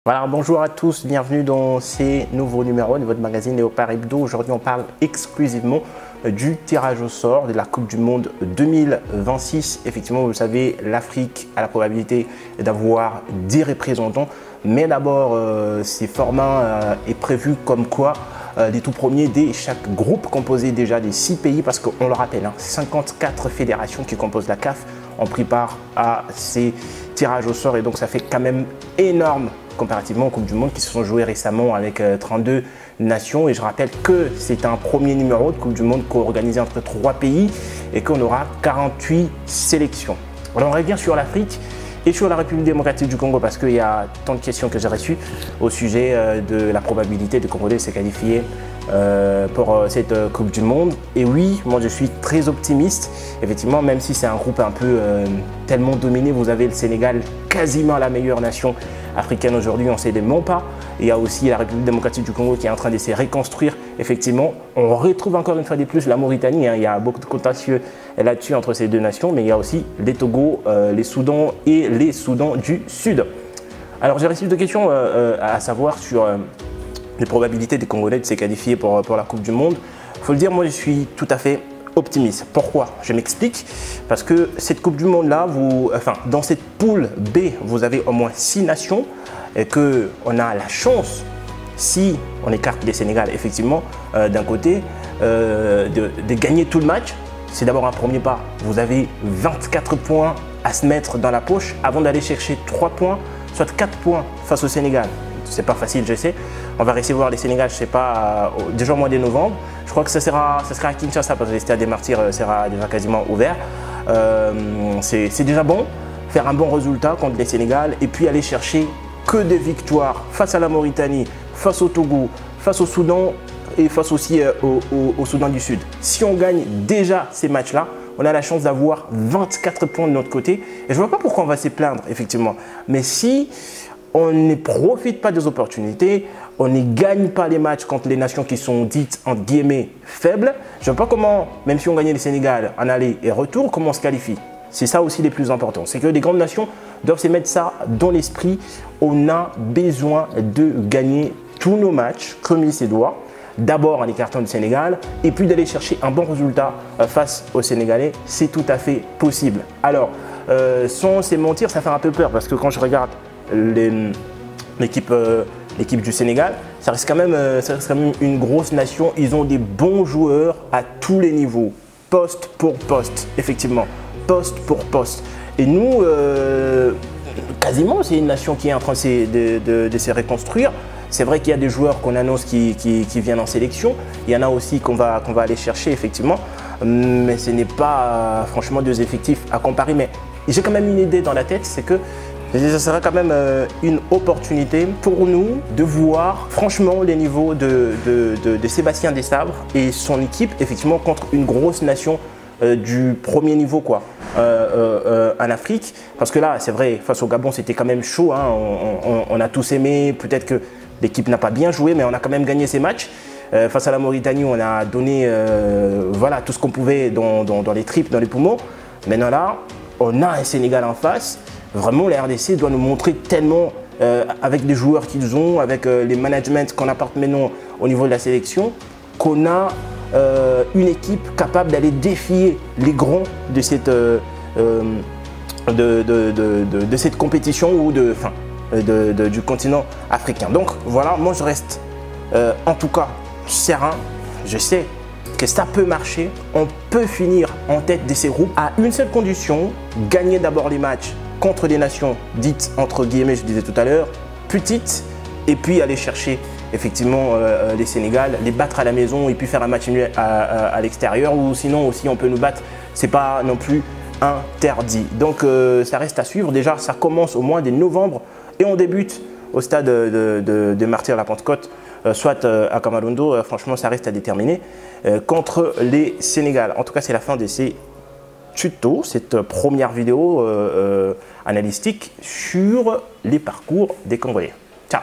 Voilà, bonjour à tous, bienvenue dans ces nouveaux numéros de votre magazine Léopard Hebdo. Aujourd'hui, on parle exclusivement du tirage au sort de la Coupe du Monde 2026. Effectivement, vous le savez, l'Afrique a la probabilité d'avoir 10 représentants. Mais d'abord, ces formats est prévu comme quoi les tout premiers dès chaque groupe composé déjà des 6 pays, parce qu'on le rappelle, 54 fédérations qui composent la CAF ont pris part à ces tirages au sort et donc ça fait quand même énorme comparativement aux Coupes du Monde qui se sont jouées récemment avec 32 nations. Et je rappelle que c'est un premier numéro de Coupe du Monde co-organisé entre 3 pays et qu'on aura 48 sélections. Alors on revient sur l'Afrique et sur la République démocratique du Congo parce qu'il y a tant de questions que j'ai reçues au sujet de la probabilité de Congolais se qualifier pour cette Coupe du Monde. Et oui, moi je suis très optimiste. Effectivement, même si c'est un groupe un peu tellement dominé, vous avez le Sénégal, quasiment la meilleure nation africaine aujourd'hui, on ne sait même pas. Il y a aussi la République démocratique du Congo qui est en train de se reconstruire. Effectivement, on retrouve encore une fois de plus la Mauritanie. Il y a beaucoup de contentieux là-dessus entre ces deux nations, mais il y a aussi les Togo, les Soudans et les Soudans du Sud. Alors j'ai reçu deux questions à savoir sur les probabilités des Congolais de se qualifier pour la Coupe du Monde. Il faut le dire, moi je suis tout à fait optimiste. Pourquoi? Je m'explique. Parce que cette Coupe du Monde-là, dans cette poule B, vous avez au moins 6 nations et qu'on a la chance, si on écarte les Sénégal, effectivement, d'un côté, de gagner tout le match. C'est d'abord un premier pas. Vous avez 24 points à se mettre dans la poche avant d'aller chercher 3 points, soit 4 points face au Sénégal. C'est pas facile, je sais. On va recevoir les Sénégal, je sais pas, déjà au mois de novembre. Je crois que ça sera à Kinshasa parce que le stade des Martyrs sera déjà quasiment ouvert. C'est déjà bon, faire un bon résultat contre les Sénégal et puis aller chercher que des victoires face à la Mauritanie, face au Togo, face au Soudan et face aussi au Soudan du Sud. Si on gagne déjà ces matchs-là, on a la chance d'avoir 24 points de notre côté. Et je ne vois pas pourquoi on va se plaindre, effectivement. Mais si on ne profite pas des opportunités, on ne gagne pas les matchs contre les nations qui sont dites, entre guillemets, faibles, je ne vois pas comment, même si on gagnait le Sénégal en aller et retour, comment on se qualifie. C'est ça aussi les plus importants. C'est que les grandes nations doivent se mettre ça dans l'esprit. On a besoin de gagner tous nos matchs comme il se doit. D'abord en écartant le Sénégal et puis d'aller chercher un bon résultat face aux Sénégalais. C'est tout à fait possible. Alors, sans se mentir, ça fait un peu peur parce que quand je regarde l'équipe du Sénégal, ça reste quand même une grosse nation. Ils ont des bons joueurs à tous les niveaux, poste pour poste, effectivement, poste pour poste. Et nous, quasiment, c'est une nation qui est en train de se reconstruire. C'est vrai qu'il y a des joueurs qu'on annonce qui viennent en sélection. Il y en a aussi qu'on va aller chercher, effectivement. Mais ce n'est pas, franchement, deux effectifs à comparer. Mais j'ai quand même une idée dans la tête, c'est que ce sera quand même une opportunité pour nous de voir franchement les niveaux de Sébastien Desabre et son équipe effectivement contre une grosse nation du premier niveau quoi, en Afrique. Parce que là, c'est vrai, face au Gabon, c'était quand même chaud. On a tous aimé, peut-être que l'équipe n'a pas bien joué, mais on a quand même gagné ces matchs. Face à la Mauritanie, on a donné voilà, tout ce qu'on pouvait dans les tripes, dans les poumons. Maintenant là, on a un Sénégal en face. Vraiment, la RDC doit nous montrer tellement, avec les joueurs qu'ils ont, avec les managements qu'on apporte maintenant au niveau de la sélection, qu'on a une équipe capable d'aller défier les grands de cette compétition ou du continent africain. Donc voilà, moi je reste en tout cas serein. Je sais que ça peut marcher. On peut finir en tête de ces groupes à une seule condition, gagner d'abord les matchs contre des nations dites, entre guillemets, je disais tout à l'heure, petites, et puis aller chercher effectivement les Sénégal, les battre à la maison et puis faire un match nul à l'extérieur, ou sinon aussi on peut nous battre, c'est pas non plus interdit. Donc ça reste à suivre. Déjà, ça commence au mois de novembre et on débute au stade de Martyrs-la-Pentecôte, soit à Kamarundo. Franchement, ça reste à déterminer contre les Sénégal. En tout cas, c'est la fin de ces tuto, cette première vidéo analytique sur les parcours des Congolais. Ciao!